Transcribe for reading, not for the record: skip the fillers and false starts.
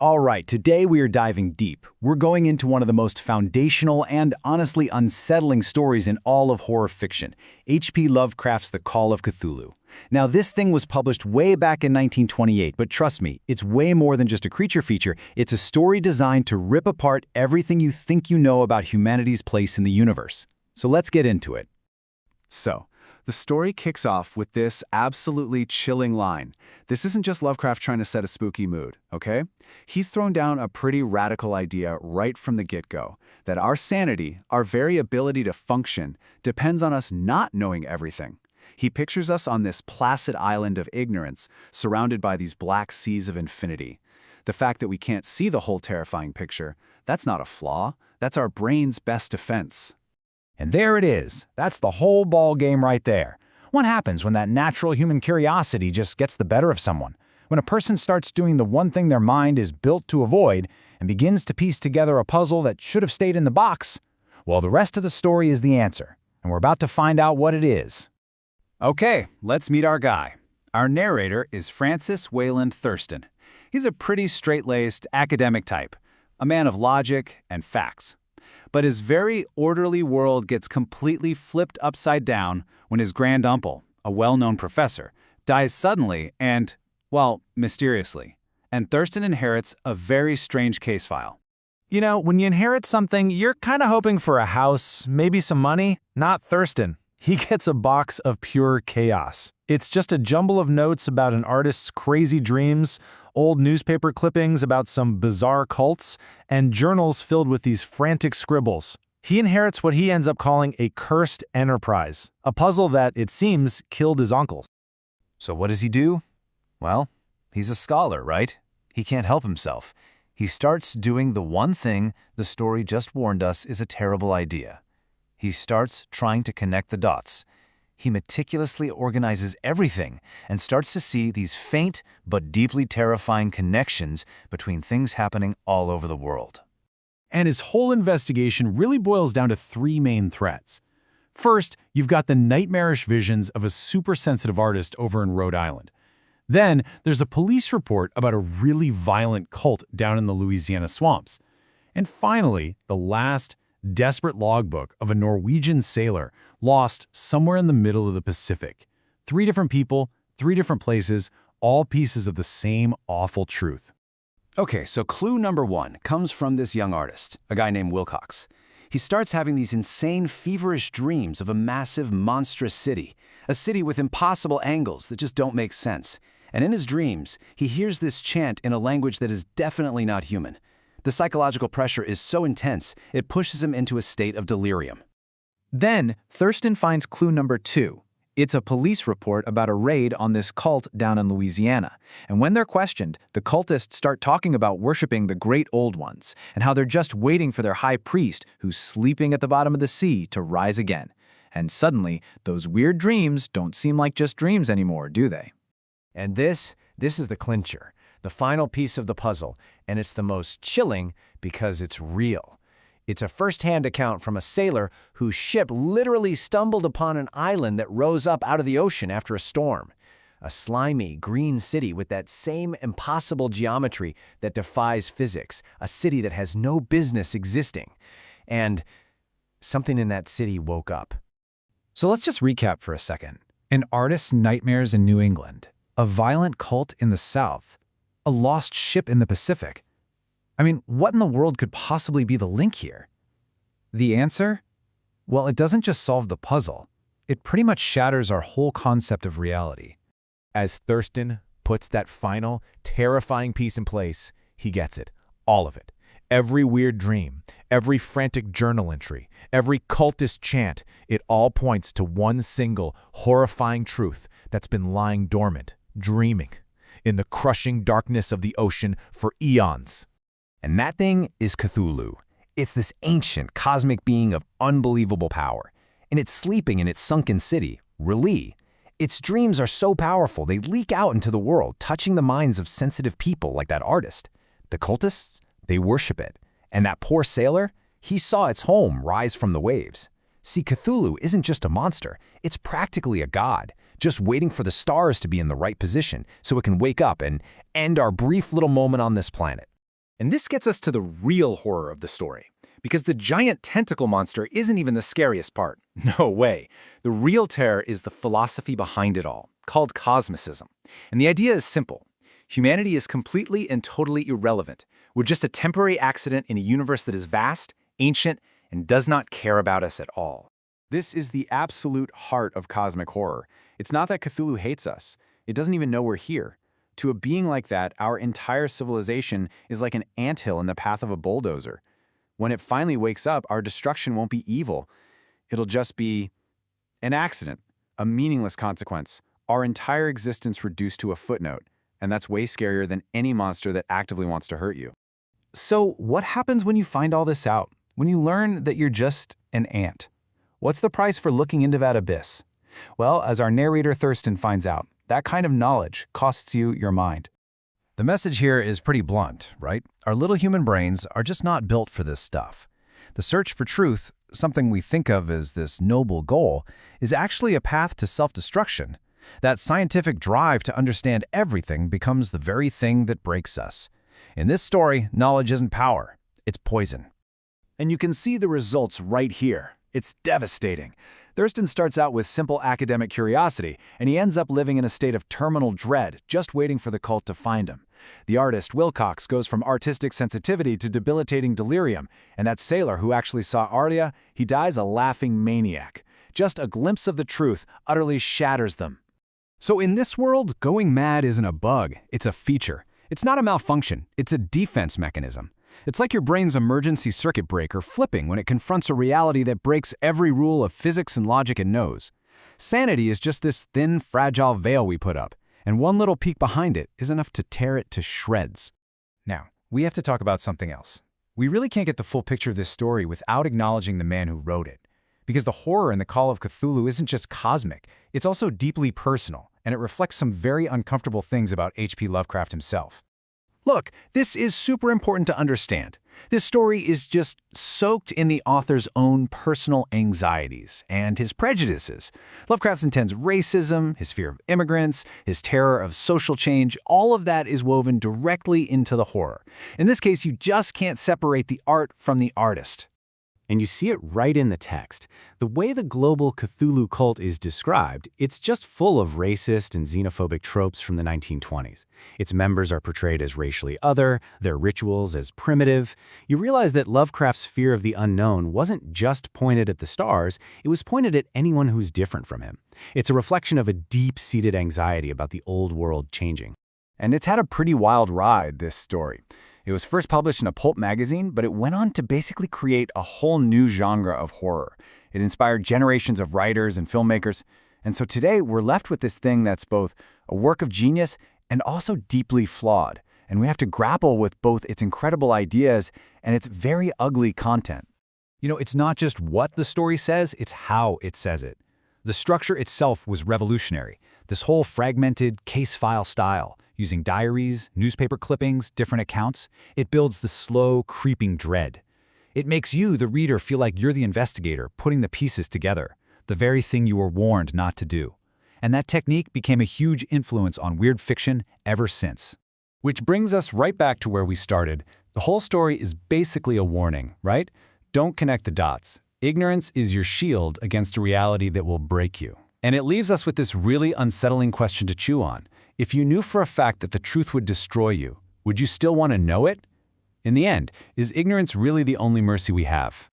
All right, today we are diving deep. We're going into one of the most foundational and honestly unsettling stories in all of horror fiction, H.P. Lovecraft's The Call of Cthulhu. Now, this thing was published way back in 1928, but trust me, it's way more than just a creature feature. It's a story designed to rip apart everything you think you know about humanity's place in the universe. So let's get into it. So, the story kicks off with this absolutely chilling line. This isn't just Lovecraft trying to set a spooky mood, okay? He's thrown down a pretty radical idea right from the get-go, that our sanity, our very ability to function, depends on us not knowing everything. He pictures us on this placid island of ignorance, surrounded by these black seas of infinity. The fact that we can't see the whole terrifying picture, that's not a flaw. That's our brain's best defense. And there it is. That's the whole ball game right there. What happens when that natural human curiosity just gets the better of someone? When a person starts doing the one thing their mind is built to avoid and begins to piece together a puzzle that should have stayed in the box? Well, the rest of the story is the answer, and we're about to find out what it is. Okay, let's meet our guy. Our narrator is Francis Wayland Thurston. He's a pretty straight-laced academic type, a man of logic and facts. But his very orderly world gets completely flipped upside down when his granduncle, a well-known professor, dies suddenly and, well, mysteriously. And Thurston inherits a very strange case file. You know, when you inherit something, you're kind of hoping for a house, maybe some money. Not Thurston. He gets a box of pure chaos. It's just a jumble of notes about an artist's crazy dreams, old newspaper clippings about some bizarre cults, and journals filled with these frantic scribbles. He inherits what he ends up calling a cursed enterprise, a puzzle that, it seems, killed his uncle. So what does he do? Well, he's a scholar, right? He can't help himself. He starts doing the one thing the story just warned us is a terrible idea. He starts trying to connect the dots. He meticulously organizes everything and starts to see these faint but deeply terrifying connections between things happening all over the world. And his whole investigation really boils down to three main threads. First, you've got the nightmarish visions of a super-sensitive artist over in Rhode Island. Then, there's a police report about a really violent cult down in the Louisiana swamps. And finally, the last, desperate logbook of a Norwegian sailor lost somewhere in the middle of the Pacific. 3 different people, 3 different places, all pieces of the same awful truth. Okay, so clue number 1 comes from this young artist, a guy named Wilcox. He starts having these insane, feverish dreams of a massive, monstrous city, a city with impossible angles that just don't make sense. And in his dreams, he hears this chant in a language that is definitely not human. The psychological pressure is so intense, it pushes him into a state of delirium. Then, Thurston finds clue number 2. It's a police report about a raid on this cult down in Louisiana. And when they're questioned, the cultists start talking about worshiping the great old ones and how they're just waiting for their high priest who's sleeping at the bottom of the sea to rise again. And suddenly, those weird dreams don't seem like just dreams anymore, do they? And this is the clincher, the final piece of the puzzle, and it's the most chilling because it's real. It's a first-hand account from a sailor whose ship literally stumbled upon an island that rose up out of the ocean after a storm. A slimy, green city with that same impossible geometry that defies physics, a city that has no business existing. And something in that city woke up. So let's just recap for a second. An artist's nightmares in New England, a violent cult in the South, a lost ship in the Pacific. I mean, what in the world could possibly be the link here? The answer? Well, it doesn't just solve the puzzle. It pretty much shatters our whole concept of reality. As Thurston puts that final, terrifying piece in place, he gets it. All of it. Every weird dream, every frantic journal entry, every cultist chant, it all points to one single, horrifying truth that's been lying dormant, dreaming, in the crushing darkness of the ocean for eons. And that thing is Cthulhu. It's this ancient, cosmic being of unbelievable power. And it's sleeping in its sunken city, R'lyeh. Its dreams are so powerful, they leak out into the world, touching the minds of sensitive people like that artist. The cultists, they worship it. And that poor sailor, he saw its home rise from the waves. See, Cthulhu isn't just a monster, it's practically a god, just waiting for the stars to be in the right position so it can wake up and end our brief little moment on this planet. And this gets us to the real horror of the story. Because the giant tentacle monster isn't even the scariest part. No way. The real terror is the philosophy behind it all, called cosmicism. And the idea is simple. Humanity is completely and totally irrelevant. We're just a temporary accident in a universe that is vast, ancient, and does not care about us at all. This is the absolute heart of cosmic horror. It's not that Cthulhu hates us. It doesn't even know we're here. To a being like that, our entire civilization is like an anthill in the path of a bulldozer. When it finally wakes up, our destruction won't be evil. It'll just be an accident, a meaningless consequence, our entire existence reduced to a footnote. And that's way scarier than any monster that actively wants to hurt you. So what happens when you find all this out? When you learn that you're just an ant? What's the price for looking into that abyss? Well, as our narrator Thurston finds out, that kind of knowledge costs you your mind. The message here is pretty blunt, right? Our little human brains are just not built for this stuff. The search for truth, something we think of as this noble goal, is actually a path to self-destruction. That scientific drive to understand everything becomes the very thing that breaks us. In this story, knowledge isn't power, it's poison. And you can see the results right here. It's devastating. Thurston starts out with simple academic curiosity, and he ends up living in a state of terminal dread, just waiting for the cult to find him. The artist, Wilcox, goes from artistic sensitivity to debilitating delirium, and that sailor who actually saw Arlia, he dies a laughing maniac. Just a glimpse of the truth utterly shatters them. So in this world, going mad isn't a bug, it's a feature. It's not a malfunction, it's a defense mechanism. It's like your brain's emergency circuit breaker flipping when it confronts a reality that breaks every rule of physics and logic it knows. Sanity is just this thin, fragile veil we put up, and one little peek behind it is enough to tear it to shreds. Now, we have to talk about something else. We really can't get the full picture of this story without acknowledging the man who wrote it. Because the horror in the Call of Cthulhu isn't just cosmic, it's also deeply personal, and it reflects some very uncomfortable things about H.P. Lovecraft himself. Look, this is super important to understand. This story is just soaked in the author's own personal anxieties and his prejudices. Lovecraft's intense racism, his fear of immigrants, his terror of social change, all of that is woven directly into the horror. In this case, you just can't separate the art from the artist. And you see it right in the text. The way the global Cthulhu cult is described, it's just full of racist and xenophobic tropes from the 1920s. Its members are portrayed as racially other, their rituals as primitive. You realize that Lovecraft's fear of the unknown wasn't just pointed at the stars, it was pointed at anyone who's different from him. It's a reflection of a deep-seated anxiety about the old world changing. And it's had a pretty wild ride, this story. It was first published in a pulp magazine, but it went on to basically create a whole new genre of horror. It inspired generations of writers and filmmakers. And so today we're left with this thing that's both a work of genius and also deeply flawed. And we have to grapple with both its incredible ideas and its very ugly content. You know, it's not just what the story says, it's how it says it. The structure itself was revolutionary. This whole fragmented case file style, using diaries, newspaper clippings, different accounts, it builds the slow, creeping dread. It makes you, the reader, feel like you're the investigator, putting the pieces together, the very thing you were warned not to do. And that technique became a huge influence on weird fiction ever since. Which brings us right back to where we started. The whole story is basically a warning, right? Don't connect the dots. Ignorance is your shield against a reality that will break you. And it leaves us with this really unsettling question to chew on. If you knew for a fact that the truth would destroy you, would you still want to know it? In the end, is ignorance really the only mercy we have?